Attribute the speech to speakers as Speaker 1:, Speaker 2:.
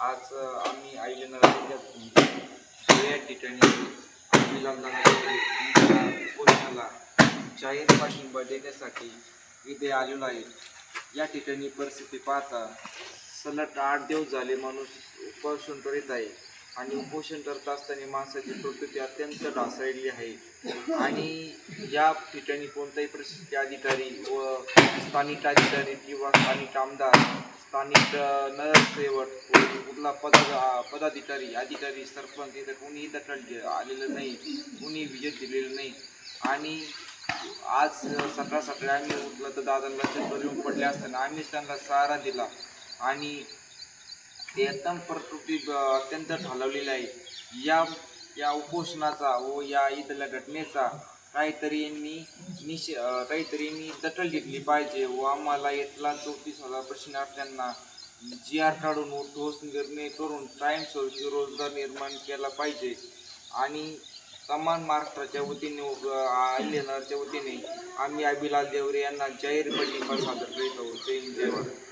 Speaker 1: आज आम्ही अहिल्यानगर जिल्ह्यातून या ठिकाणी उपोषणाला जाहीर पाठिंबा देण्यासाठी इथे आलेलो आहे. या ठिकाणी परिस्थिती पाहता सलग 8 दिवस झाले माणूस उपोषण करीत आहे आणि उपोषण करत असताना माणसाची प्रकृती अत्यंत ढासळली आहे आणि या ठिकाणी कोणताही प्रशासकीय अधिकारी व स्थानिक अधिकारी किंवा स्थानिक आमदार, स्थानिक नगरसेवक व कुठला पदाधिकारी अधिकारी सरपंच इथं कोणीही दखल आलेलं नाही, कोणी विजय दिलेलं नाही. आणि आज सकाळ सकाळी आम्ही उठलं तर दादांना चक्कर येऊन पडले असताना आम्हीच त्यांना सहारा दिला आणि ते एकदम प्रकृती अत्यंत ढालवलेली आहे. या उपोषणाचा व या इथल्या घटनेचा काहीतरी यांनी दखल घेतली पाहिजे व आम्हाला 1,34,000 प्रशिक्षणार्थ्यांना GR काढून व ठोस निर्णय करून कायमस्वरूपी रोजगार निर्माण केला पाहिजे. आणि समान महाराष्ट्राच्या वतीने अहिल्यानगरच्या वतीने आम्ही अभिलाल देवरे यांना जाहीर पाठिंबा सादर करीत आहोत. जय हिंद, जय भारत.